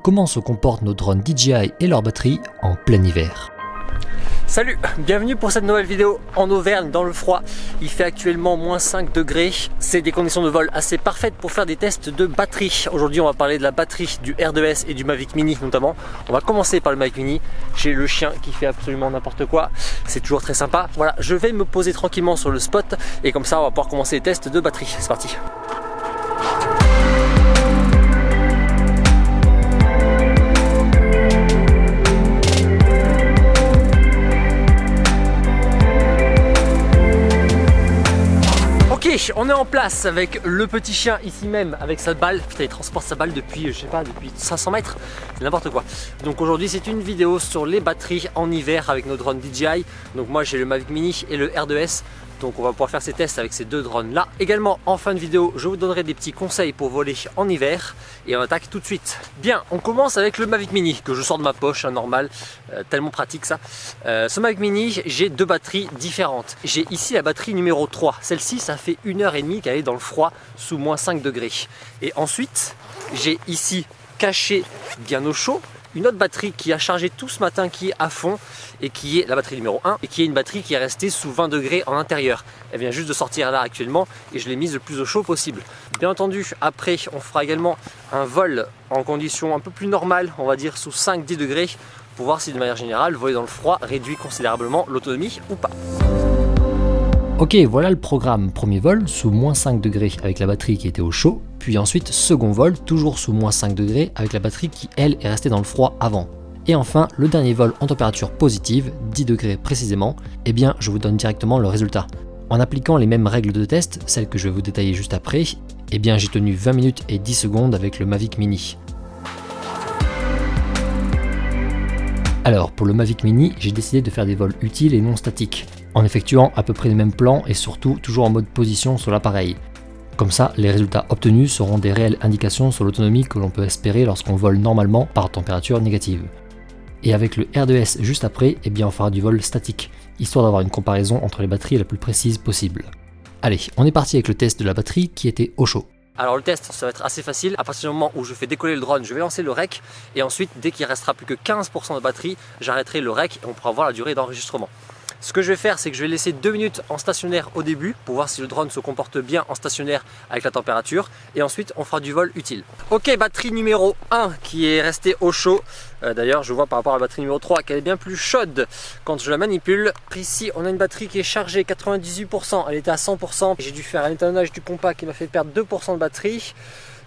comment se comportent nos drones DJI et leur batterie en plein hiver. Salut, bienvenue pour cette nouvelle vidéo en Auvergne dans le froid. Il fait actuellement moins 5 degrés. C'est des conditions de vol assez parfaites pour faire des tests de batterie. Aujourd'hui on va parler de la batterie du R2S et du Mavic Mini notamment. On va commencer par le Mavic Mini. J'ai le chien qui fait absolument n'importe quoi. C'est toujours très sympa. Voilà, je vais me poser tranquillement sur le spot et comme ça on va pouvoir commencer les tests de batterie. C'est parti. On est en place avec le petit chien ici même avec sa balle. Putain, il transporte sa balle depuis, je sais pas, depuis 500 mètres. C'est n'importe quoi. Donc aujourd'hui c'est une vidéo sur les batteries en hiver avec nos drones DJI. Donc moi j'ai le Mavic Mini et le R2S. Donc on va pouvoir faire ces tests avec ces deux drones là. Également en fin de vidéo je vous donnerai des petits conseils pour voler en hiver. Et on attaque tout de suite. Bien, on commence avec le Mavic Mini que je sors de ma poche, normal, tellement pratique ça. Ce Mavic Mini, j'ai deux batteries différentes. J'ai ici la batterie numéro 3. Celle-ci ça fait 1h30 qu'elle est dans le froid sous moins 5 degrés. Et ensuite j'ai ici caché bien au chaud une autre batterie qui a chargé tout ce matin, qui est à fond et qui est la batterie numéro 1 et qui est une batterie qui est restée sous 20 degrés en intérieur. Elle vient juste de sortir là actuellement et je l'ai mise le plus au chaud possible. Bien entendu, après on fera également un vol en conditions un peu plus normales, on va dire sous 5-10 degrés, pour voir si de manière générale voler dans le froid réduit considérablement l'autonomie ou pas. Ok, voilà le programme. Premier vol sous moins 5 degrés avec la batterie qui était au chaud, puis ensuite second vol toujours sous moins 5 degrés avec la batterie qui elle est restée dans le froid avant. Et enfin le dernier vol en température positive, 10 degrés précisément, eh bien je vous donne directement le résultat. En appliquant les mêmes règles de test, celles que je vais vous détailler juste après, eh bien j'ai tenu 20 minutes et 10 secondes avec le Mavic Mini. Alors pour le Mavic Mini, j'ai décidé de faire des vols utiles et non statiques, en effectuant à peu près les mêmes plans et surtout toujours en mode position sur l'appareil. Comme ça, les résultats obtenus seront des réelles indications sur l'autonomie que l'on peut espérer lorsqu'on vole normalement par température négative. Et avec le R2S juste après, eh bien on fera du vol statique, histoire d'avoir une comparaison entre les batteries la plus précise possible. Allez, on est parti avec le test de la batterie qui était au chaud. Alors le test ça va être assez facile, à partir du moment où je fais décoller le drone, je vais lancer le rec et ensuite dès qu'il restera plus que 15% de batterie, j'arrêterai le rec et on pourra voir la durée d'enregistrement. Ce que je vais faire, c'est que je vais laisser 2 minutes en stationnaire au début pour voir si le drone se comporte bien en stationnaire avec la température et ensuite on fera du vol utile. Ok, batterie numéro 1 qui est restée au chaud. D'ailleurs je vois par rapport à la batterie numéro 3 qu'elle est bien plus chaude quand je la manipule. Ici on a une batterie qui est chargée 98%, elle était à 100%. J'ai dû faire un étalonnage du pompa qui m'a fait perdre 2% de batterie.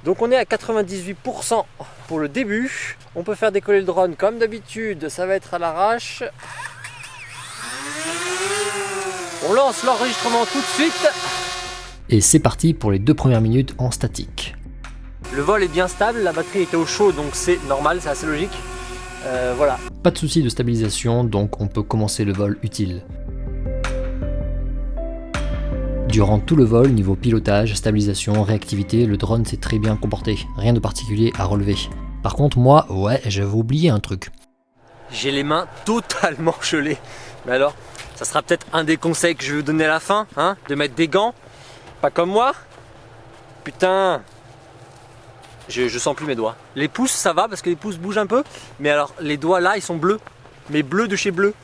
Donc on est à 98% pour le début. On peut faire décoller le drone comme d'habitude, ça va être à l'arrache. On lance l'enregistrement tout de suite. Et c'est parti pour les 2 premières minutes en statique. Le vol est bien stable, la batterie était au chaud donc c'est normal, c'est assez logique. Voilà. Pas de souci de stabilisation, donc on peut commencer le vol utile. Durant tout le vol, niveau pilotage, stabilisation, réactivité, le drone s'est très bien comporté. Rien de particulier à relever. Par contre moi, ouais, j'avais oublié un truc. J'ai les mains totalement gelées. Mais alors, ça sera peut-être un des conseils que je vais vous donner à la fin, hein, de mettre des gants, pas comme moi. Putain, je sens plus mes doigts. Les pouces ça va parce que les pouces bougent un peu, mais alors les doigts là ils sont bleus, mais bleus de chez bleu.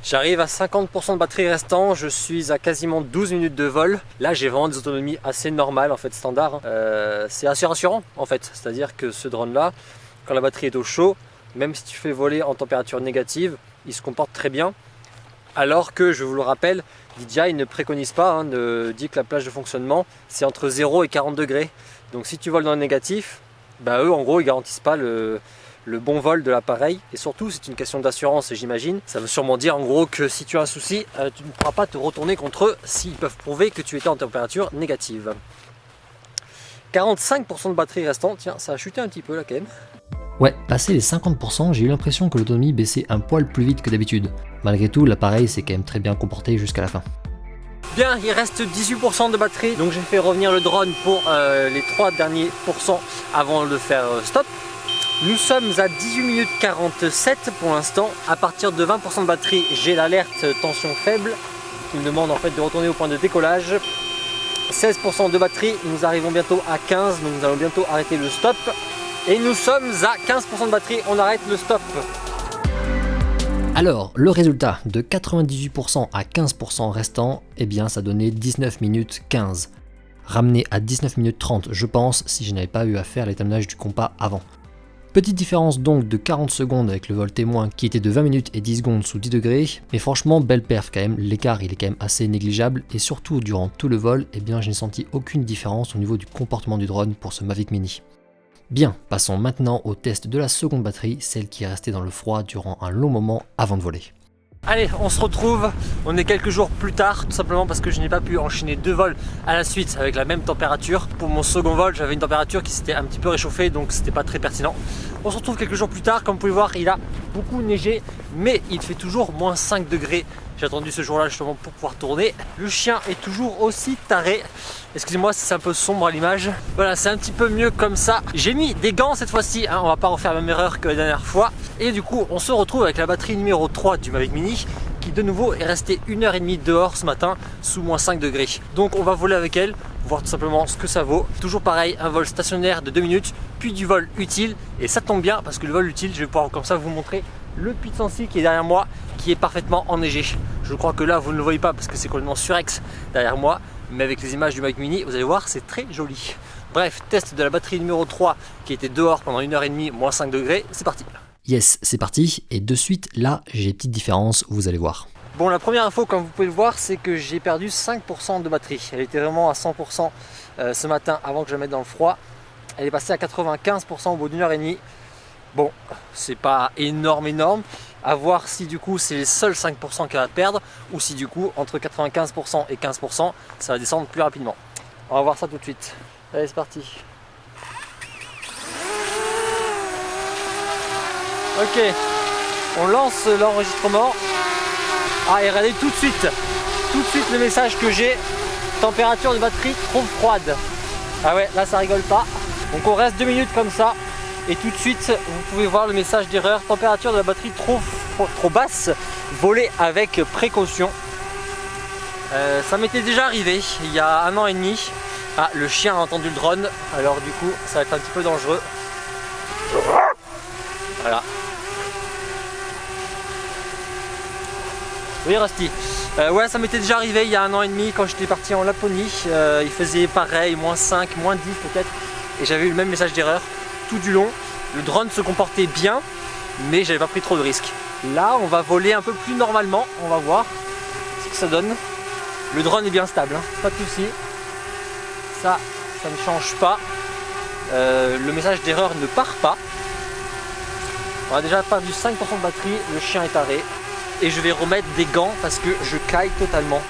J'arrive à 50% de batterie restant, je suis à quasiment 12 minutes de vol. Là j'ai vraiment des autonomies assez normales en fait, standard. C'est assez rassurant en fait, c'est-à-dire que ce drone là, quand la batterie est au chaud, même si tu fais voler en température négative, il se comporte très bien. Alors que, je vous le rappelle, DJI ne préconise pas, ne dit que la plage de fonctionnement c'est entre 0 et 40 degrés. Donc si tu voles dans le négatif, bah eux en gros ils garantissent pas le bon vol de l'appareil. Et surtout c'est une question d'assurance j'imagine. Ça veut sûrement dire en gros que si tu as un souci, tu ne pourras pas te retourner contre eux s'ils peuvent prouver que tu étais en température négative. 45% de batterie restant, tiens ça a chuté un petit peu là quand même. Ouais, passé les 50%, j'ai eu l'impression que l'autonomie baissait un poil plus vite que d'habitude. Malgré tout, l'appareil s'est quand même très bien comporté jusqu'à la fin. Bien, il reste 18% de batterie, donc j'ai fait revenir le drone pour les 3 derniers pourcents avant de faire stop. Nous sommes à 18 minutes 47 pour l'instant. À partir de 20% de batterie, j'ai l'alerte tension faible qui me demande en fait de retourner au point de décollage. 16% de batterie, nous arrivons bientôt à 15, donc nous allons bientôt arrêter le stop. Et nous sommes à 15% de batterie, on arrête le stop. Alors, le résultat de 98% à 15% restant, eh bien ça donnait 19 minutes 15. Ramené à 19 minutes 30, je pense, si je n'avais pas eu à faire l'étalonnage du compas avant. Petite différence donc de 40 secondes avec le vol témoin qui était de 20 minutes et 10 secondes sous 10 degrés, mais franchement belle perf quand même, l'écart il est quand même assez négligeable et surtout durant tout le vol, eh bien je n'ai senti aucune différence au niveau du comportement du drone pour ce Mavic Mini. Bien, passons maintenant au test de la seconde batterie, celle qui est restée dans le froid durant un long moment avant de voler. Allez, on se retrouve, on est quelques jours plus tard, tout simplement parce que je n'ai pas pu enchaîner 2 vols à la suite avec la même température. Pour mon second vol, j'avais une température qui s'était un petit peu réchauffée, donc c'était pas très pertinent. On se retrouve quelques jours plus tard, comme vous pouvez voir, il a beaucoup neigé, mais il fait toujours moins 5 degrés. J'ai attendu ce jour-là justement pour pouvoir tourner. Le chien est toujours aussi taré. Excusez-moi si c'est un peu sombre à l'image. Voilà, c'est un petit peu mieux comme ça. J'ai mis des gants cette fois-ci, hein, on va pas refaire la même erreur que la dernière fois. Et du coup, on se retrouve avec la batterie numéro 3 du Mavic Mini qui de nouveau est restée 1h30 dehors ce matin sous moins 5 degrés. Donc on va voler avec elle, voir tout simplement ce que ça vaut. Toujours pareil, un vol stationnaire de 2 minutes, puis du vol utile. Et ça tombe bien parce que le vol utile, je vais pouvoir comme ça vous montrer le Puy de Sancy qui est derrière moi, qui est parfaitement enneigé. Je crois que là vous ne le voyez pas parce que c'est complètement surex derrière moi, mais avec les images du Mavic Mini, vous allez voir, c'est très joli. Bref, test de la batterie numéro 3 qui était dehors pendant 1h30, moins 5 degrés, c'est parti. Yes, c'est parti, et de suite là j'ai des petites différences, vous allez voir. Bon, la première info, comme vous pouvez le voir, c'est que j'ai perdu 5% de batterie. Elle était vraiment à 100% ce matin avant que je la mette dans le froid. Elle est passée à 95% au bout d'1h30. Bon, c'est pas énorme. À voir si du coup c'est les seuls 5% qu'elle va perdre ou si du coup entre 95% et 15% ça va descendre plus rapidement. On va voir ça tout de suite. Allez, c'est parti. Ok, on lance l'enregistrement. Ah, et regardez tout de suite le message que j'ai. Température de batterie trop froide. Ah ouais, là ça rigole pas. Donc on reste 2 minutes comme ça. Et tout de suite, vous pouvez voir le message d'erreur. Température de la batterie trop basse. Voler avec précaution. Ça m'était déjà arrivé il y a 1 an et demi. Ah, le chien a entendu le drone. Alors du coup, ça va être un petit peu dangereux. Voilà. Oui, Rusty. Ouais, ça m'était déjà arrivé il y a 1 an et demi quand j'étais parti en Laponie. Il faisait pareil, moins 5, moins 10 peut-être. Et j'avais eu le même message d'erreur tout du long. Le drone se comportait bien, mais j'avais pas pris trop de risques. Là, on va voler un peu plus normalement. On va voir ce que ça donne. Le drone est bien stable, hein, pas de souci. Ça ne change pas. Le message d'erreur ne part pas. On a déjà perdu 5% de batterie. Le chien est taré. Et je vais remettre des gants parce que je caille totalement.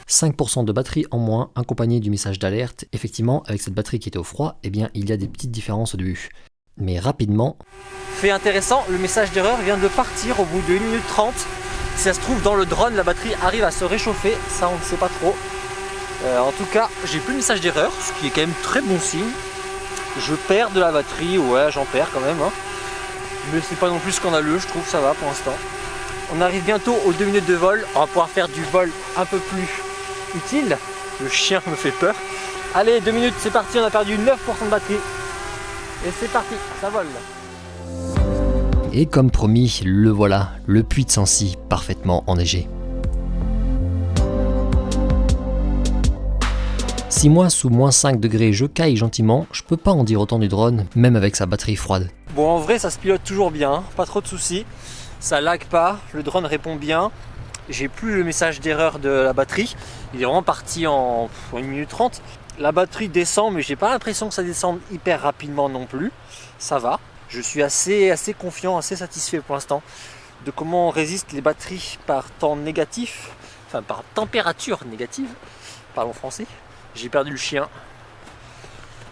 5% de batterie en moins, accompagné du message d'alerte. Effectivement, avec cette batterie qui était au froid, eh bien, il y a des petites différences au début. Mais rapidement... Fait intéressant, le message d'erreur vient de partir au bout de 1 minute 30. Si ça se trouve dans le drone, la batterie arrive à se réchauffer. Ça, on ne sait pas trop. En tout cas, j'ai plus de message d'erreur, ce qui est quand même très bon signe. Je perds de la batterie, ouais, j'en perds quand même. Hein. Mais c'est pas non plus scandaleux, je trouve, ça va pour l'instant. On arrive bientôt aux 2 minutes de vol. On va pouvoir faire du vol un peu plus utile. Le chien me fait peur. Allez, 2 minutes, c'est parti. On a perdu 9% de batterie. Et c'est parti, ça vole. Et comme promis, le voilà, le Puy de Sancy parfaitement enneigé. Si moi, sous moins 5 degrés, je caille gentiment, je peux pas en dire autant du drone, même avec sa batterie froide. Bon, en vrai, ça se pilote toujours bien, pas trop de soucis. Ça lag pas, le drone répond bien. J'ai plus le message d'erreur de la batterie. Il est vraiment parti en 1 minute 30. La batterie descend, mais j'ai pas l'impression que ça descende hyper rapidement non plus. Ça va. Je suis assez confiant, assez satisfait pour l'instant de comment résistent les batteries par temps négatif, enfin par température négative. Parlons français. J'ai perdu le chien.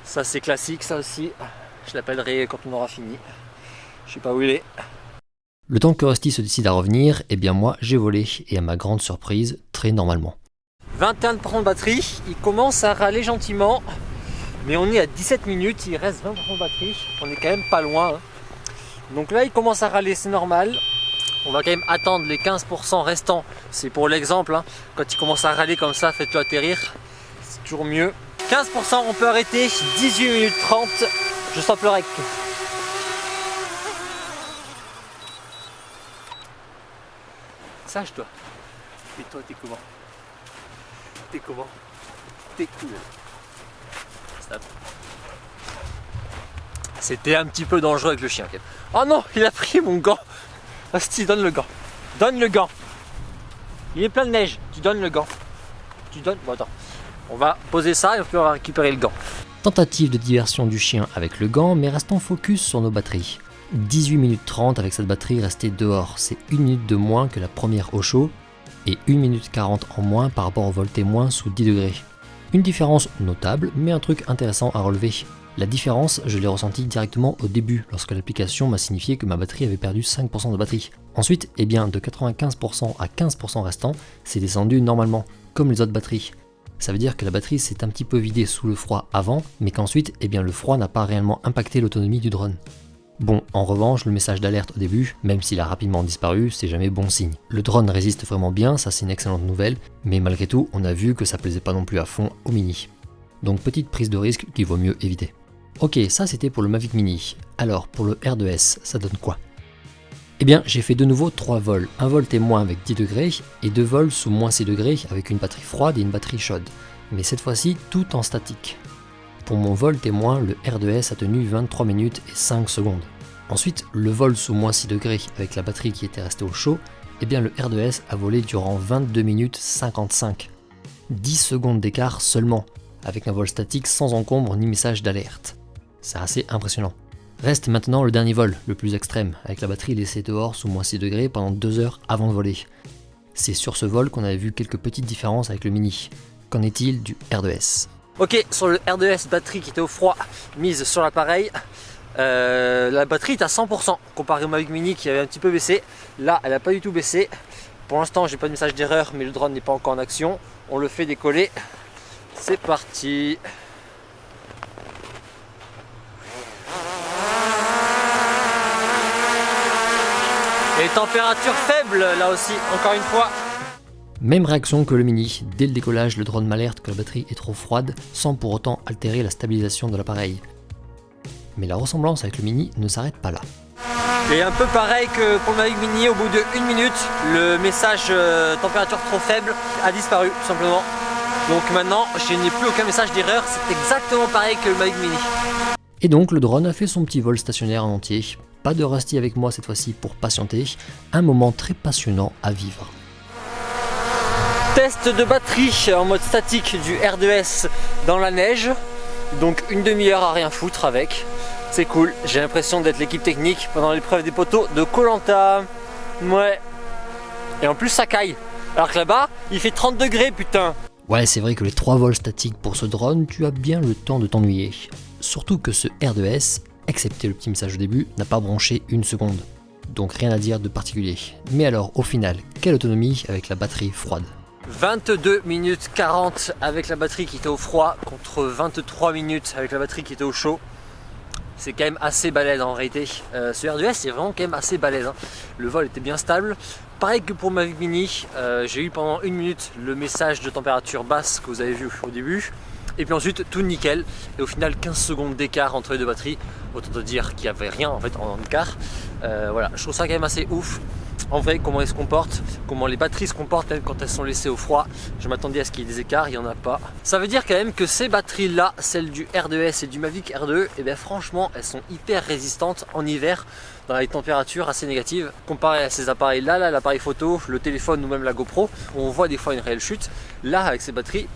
Ça c'est classique, ça aussi. Je l'appellerai quand on aura fini. Je sais pas où il est. Le temps que Rusty se décide à revenir, eh bien moi j'ai volé, et à ma grande surprise, très normalement. 21% de batterie, il commence à râler gentiment, mais on est à 17 minutes, il reste 20% de batterie, on est quand même pas loin. Hein. Donc là il commence à râler, c'est normal. On va quand même attendre les 15% restants, c'est pour l'exemple, hein. Quand il commence à râler comme ça, faites-le atterrir, c'est toujours mieux. 15%, on peut arrêter, 18 minutes 30, je stoppe le rec. Sage toi. Et toi t'es comment? T'es comment? T'es cool. Stop. C'était un petit peu dangereux avec le chien. Oh non, il a pris mon gant. Asti, donne le gant. Donne le gant. Il est plein de neige. Tu donnes le gant. Tu donnes. Bon attends. On va poser ça et puis on va récupérer le gant. Tentative de diversion du chien avec le gant, mais restons focus sur nos batteries. 18 minutes 30 avec cette batterie restée dehors, c'est 1 minute de moins que la première au chaud et 1 minute 40 en moins par rapport au vol témoin sous 10 degrés. Une différence notable, mais un truc intéressant à relever. La différence, je l'ai ressentie directement au début, lorsque l'application m'a signifié que ma batterie avait perdu 5% de batterie. Ensuite, de 95% à 15% restant, c'est descendu normalement, comme les autres batteries. Ça veut dire que la batterie s'est un petit peu vidée sous le froid avant, mais qu'ensuite, le froid n'a pas réellement impacté l'autonomie du drone. Bon, en revanche, le message d'alerte au début, même s'il a rapidement disparu, c'est jamais bon signe. Le drone résiste vraiment bien, ça c'est une excellente nouvelle, mais malgré tout, on a vu que ça plaisait pas non plus à fond au Mini. Donc petite prise de risque qu'il vaut mieux éviter. Ok, ça c'était pour le Mavic Mini. Alors, pour le R2S, ça donne quoi? J'ai fait de nouveau 3 vols. Un vol témoin avec 10 degrés et 2 vols sous moins 6 degrés avec une batterie froide et une batterie chaude. Mais cette fois-ci, tout en statique. Pour mon vol témoin, le R2S a tenu 23 minutes et 5 secondes. Ensuite, le vol sous moins 6 degrés avec la batterie qui était restée au chaud, le R2S a volé durant 22 minutes 55. 10 secondes d'écart seulement, avec un vol statique sans encombre ni message d'alerte. C'est assez impressionnant. Reste maintenant le dernier vol, le plus extrême, avec la batterie laissée dehors sous moins 6 degrés pendant 2 heures avant de voler. C'est sur ce vol qu'on avait vu quelques petites différences avec le Mini. Qu'en est-il du R2S? Ok, sur le R2S, batterie qui était au froid, mise sur l'appareil, la batterie est à 100% comparé au Mavic Mini qui avait un petit peu baissé. Là, elle n'a pas du tout baissé. Pour l'instant, j'ai pas de message d'erreur, mais le drone n'est pas encore en action. On le fait décoller. C'est parti. Et température faible là aussi, encore une fois. Même réaction que le Mini, dès le décollage le drone m'alerte que la batterie est trop froide sans pour autant altérer la stabilisation de l'appareil. Mais la ressemblance avec le Mini ne s'arrête pas là. Et un peu pareil que pour le Mavic Mini, au bout de 1 minute, le message température trop faible a disparu tout simplement. Donc maintenant, je n'ai plus aucun message d'erreur, c'est exactement pareil que le Mavic Mini. Et donc le drone a fait son petit vol stationnaire en entier. Pas de Rusty avec moi cette fois-ci pour patienter, un moment très passionnant à vivre. Test de batterie en mode statique du R2S dans la neige, donc une demi-heure à rien foutre avec. C'est cool, j'ai l'impression d'être l'équipe technique pendant l'épreuve des poteaux de Koh-Lanta. Ouais. Et en plus ça caille, alors que là-bas il fait 30 degrés putain. Ouais, c'est vrai que les 3 vols statiques pour ce drone, tu as bien le temps de t'ennuyer. Surtout que ce R2S, excepté le petit message au début, n'a pas bronché 1 seconde. Donc rien à dire de particulier. Mais alors au final, quelle autonomie avec la batterie froide? 22 minutes 40 avec la batterie qui était au froid contre 23 minutes avec la batterie qui était au chaud. C'est quand même assez balèze en réalité. Ce R2S c'est vraiment quand même assez balèze. Hein. Le vol était bien stable. Pareil que pour Mavic Mini, j'ai eu pendant 1 minute le message de température basse que vous avez vu au début. Et puis ensuite tout nickel. Et au final 15 secondes d'écart entre les deux batteries. Autant te dire qu'il n'y avait rien en fait en écart. Voilà, je trouve ça quand même assez ouf. En vrai, comment elles se comportent, comment les batteries se comportent même quand elles sont laissées au froid. Je m'attendais à ce qu'il y ait des écarts, il n'y en a pas. Ça veut dire quand même que ces batteries-là, celles du R2S et du Mavic R2, et bien franchement, elles sont hyper résistantes en hiver dans les températures assez négatives. Comparé à ces appareils-là, là, l'appareil photo, le téléphone ou même la GoPro, où on voit des fois une réelle chute. Là, avec ces batteries,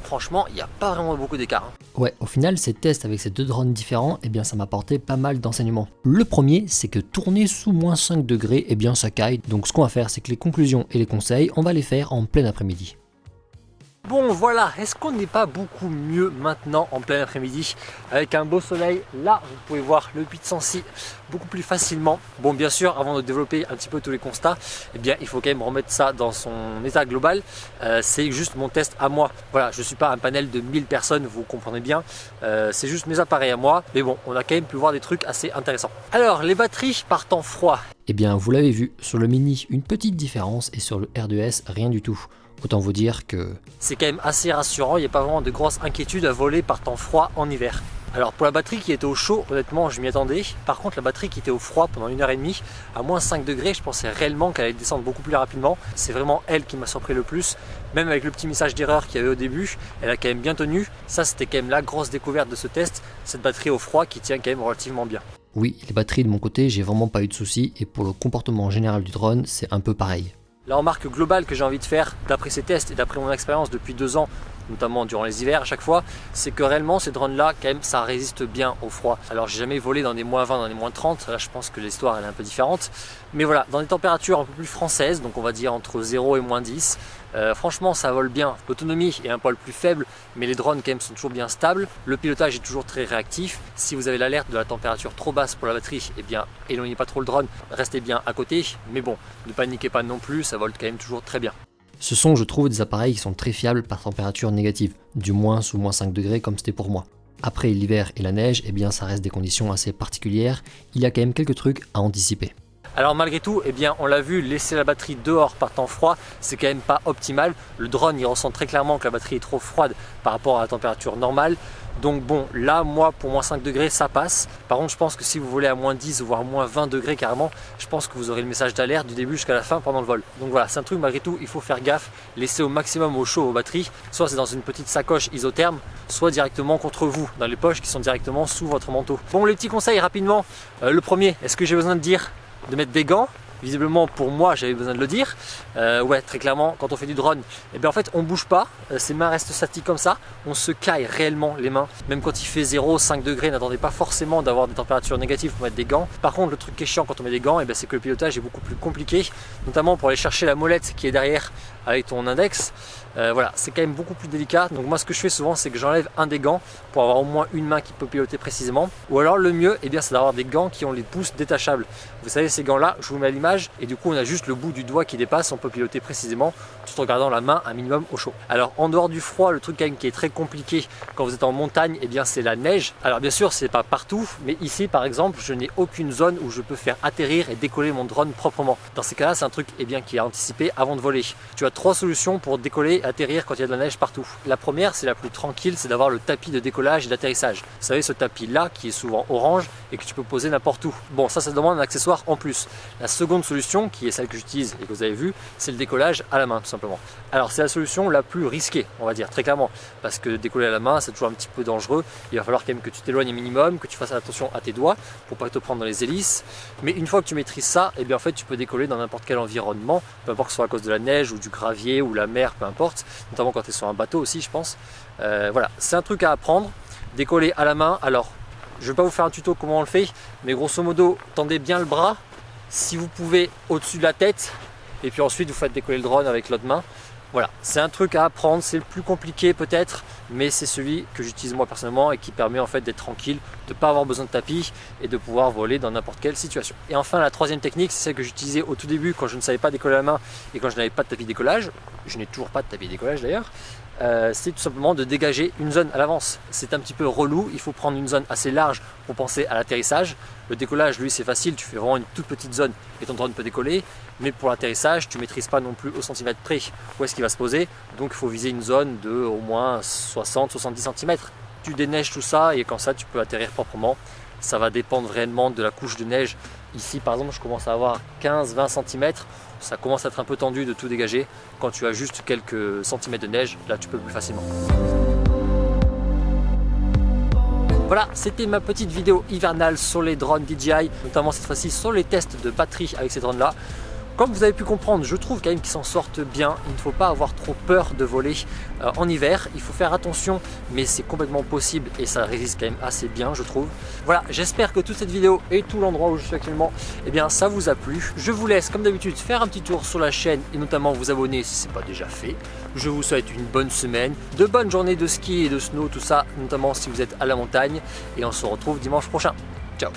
franchement, il n'y a pas vraiment beaucoup d'écart. Hein. Ouais, au final, ces tests avec ces 2 drones différents, ça m'a apporté pas mal d'enseignements. Le premier, c'est que tourner sous moins 5 degrés, ça caille. Donc ce qu'on va faire, c'est que les conclusions et les conseils, on va les faire en plein après-midi. Bon voilà, est-ce qu'on n'est pas beaucoup mieux maintenant en plein après-midi avec un beau soleil? Là, vous pouvez voir le puits de Sancy beaucoup plus facilement. Bon, bien sûr, avant de développer un petit peu tous les constats, il faut quand même remettre ça dans son état global. C'est juste mon test à moi. Voilà, je ne suis pas un panel de 1000 personnes, vous comprenez bien. C'est juste mes appareils à moi. Mais bon, on a quand même pu voir des trucs assez intéressants. Alors, les batteries partent en froid. Vous l'avez vu, sur le Mini, une petite différence et sur le R2S, rien du tout. Autant vous dire que... c'est quand même assez rassurant, il n'y a pas vraiment de grosses inquiétudes à voler par temps froid en hiver. Alors pour la batterie qui était au chaud, honnêtement je m'y attendais. Par contre la batterie qui était au froid pendant 1h30 à moins 5 degrés, je pensais réellement qu'elle allait descendre beaucoup plus rapidement. C'est vraiment elle qui m'a surpris le plus. Même avec le petit message d'erreur qu'il y avait au début, elle a quand même bien tenu. Ça c'était quand même la grosse découverte de ce test, cette batterie au froid qui tient quand même relativement bien. Oui, les batteries de mon côté, j'ai vraiment pas eu de soucis et pour le comportement général du drone, c'est un peu pareil. La remarque globale que j'ai envie de faire d'après ces tests et d'après mon expérience depuis 2 ans, notamment durant les hivers à chaque fois, c'est que réellement ces drones là quand même ça résiste bien au froid. Alors j'ai jamais volé dans des moins 20, dans des moins 30, là je pense que l'histoire elle est un peu différente, mais voilà, dans des températures un peu plus françaises, donc on va dire entre 0 et moins 10, franchement ça vole bien. L'autonomie est un poil plus faible, mais les drones quand même sont toujours bien stables, le pilotage est toujours très réactif. Si vous avez l'alerte de la température trop basse pour la batterie, eh bien éloignez pas trop le drone, restez bien à côté, mais bon, ne paniquez pas non plus, ça vole quand même toujours très bien. Ce sont, je trouve, des appareils qui sont très fiables par température négative, du moins sous moins 5 degrés comme c'était pour moi. Après l'hiver et la neige, eh bien ça reste des conditions assez particulières, il y a quand même quelques trucs à anticiper. Alors malgré tout, eh bien, on l'a vu, laisser la batterie dehors par temps froid, c'est quand même pas optimal. Le drone, il ressent très clairement que la batterie est trop froide par rapport à la température normale. Donc bon, là, moi, pour moins 5 degrés, ça passe. Par contre, je pense que si vous volez à moins 10, voire moins 20 degrés carrément, je pense que vous aurez le message d'alerte du début jusqu'à la fin pendant le vol. Donc voilà, c'est un truc, malgré tout, il faut faire gaffe, laisser au maximum au chaud vos batteries. Soit c'est dans une petite sacoche isotherme, soit directement contre vous, dans les poches qui sont directement sous votre manteau. Bon, les petits conseils rapidement. Le premier, est-ce que j'ai besoin de dire de mettre des gants? Visiblement pour moi j'avais besoin de le dire. Ouais, très clairement quand on fait du drone, eh bien en fait on bouge pas, ses mains restent statiques comme ça, on se caille réellement les mains. Même quand il fait 0, 5 degrés, n'attendez pas forcément d'avoir des températures négatives pour mettre des gants. Par contre le truc qui est chiant quand on met des gants, eh c'est que le pilotage est beaucoup plus compliqué, notamment pour aller chercher la molette qui est derrière avec ton index. Voilà, c'est quand même beaucoup plus délicat. Donc moi ce que je fais souvent c'est que j'enlève un des gants pour avoir au moins une main qui peut piloter précisément. Ou alors le mieux, eh bien, c'est d'avoir des gants qui ont les pouces détachables. Vous savez ces gants là, je vous mets à l'image et du coup on a juste le bout du doigt qui dépasse, on peut piloter précisément tout en gardant la main un minimum au chaud. Alors en dehors du froid, le truc quand même qui est très compliqué quand vous êtes en montagne, eh bien c'est la neige. Alors bien sûr c'est pas partout, mais ici par exemple je n'ai aucune zone où je peux faire atterrir et décoller mon drone proprement. Dans ces cas là c'est un truc eh bien, qui est anticipé avant de voler. Tu as 3 solutions pour décoller, atterrir quand il y a de la neige partout. La première, c'est la plus tranquille, c'est d'avoir le tapis de décollage et d'atterrissage. Vous savez, ce tapis là qui est souvent orange et que tu peux poser n'importe où. Bon, ça demande un accessoire en plus. La seconde solution, qui est celle que j'utilise et que vous avez vu, c'est le décollage à la main tout simplement. Alors c'est la solution la plus risquée, on va dire très clairement, parce que décoller à la main c'est toujours un petit peu dangereux. Il va falloir quand même que tu t'éloignes un minimum, que tu fasses attention à tes doigts pour pas te prendre dans les hélices. Mais une fois que tu maîtrises ça, eh bien en fait tu peux décoller dans n'importe quel environnement, peu importe que ce soit à cause de la neige ou du gravier ou la mer, peu importe, notamment quand tu es sur un bateau aussi je pense. Voilà, c'est un truc à apprendre, décoller à la main. Alors je ne vais pas vous faire un tuto comment on le fait, mais grosso modo tendez bien le bras si vous pouvez au-dessus de la tête et puis ensuite vous faites décoller le drone avec l'autre main. Voilà, c'est un truc à apprendre, c'est le plus compliqué peut-être, mais c'est celui que j'utilise moi personnellement et qui permet en fait d'être tranquille, de ne pas avoir besoin de tapis et de pouvoir voler dans n'importe quelle situation. Et enfin la troisième technique, c'est celle que j'utilisais au tout début quand je ne savais pas décoller à la main et quand je n'avais pas de tapis de décollage. Je n'ai toujours pas de tapis de décollage d'ailleurs. C'est tout simplement de dégager une zone à l'avance. C'est un petit peu relou, il faut prendre une zone assez large pour penser à l'atterrissage. Le décollage, lui, c'est facile, tu fais vraiment une toute petite zone et ton drone peut décoller. Mais pour l'atterrissage, tu ne maîtrises pas non plus au centimètre près où est-ce qu'il va se poser. Donc il faut viser une zone de au moins 60-70 cm. Tu déneiges tout ça et comme ça, tu peux atterrir proprement. Ça va dépendre réellement de la couche de neige. Ici, par exemple, je commence à avoir 15-20 cm. Ça commence à être un peu tendu de tout dégager. Quand tu as juste quelques centimètres de neige, là, tu peux plus facilement. Voilà, c'était ma petite vidéo hivernale sur les drones DJI, notamment cette fois-ci sur les tests de batterie avec ces drones-là. Comme vous avez pu comprendre, je trouve quand même qu'ils s'en sortent bien. Il ne faut pas avoir trop peur de voler en hiver. Il faut faire attention, mais c'est complètement possible et ça résiste quand même assez bien, je trouve. Voilà, j'espère que toute cette vidéo et tout l'endroit où je suis actuellement, eh bien, ça vous a plu. Je vous laisse, comme d'habitude, faire un petit tour sur la chaîne et notamment vous abonner si ce n'est pas déjà fait. Je vous souhaite une bonne semaine, de bonnes journées de ski et de snow, tout ça, notamment si vous êtes à la montagne. Et on se retrouve dimanche prochain. Ciao!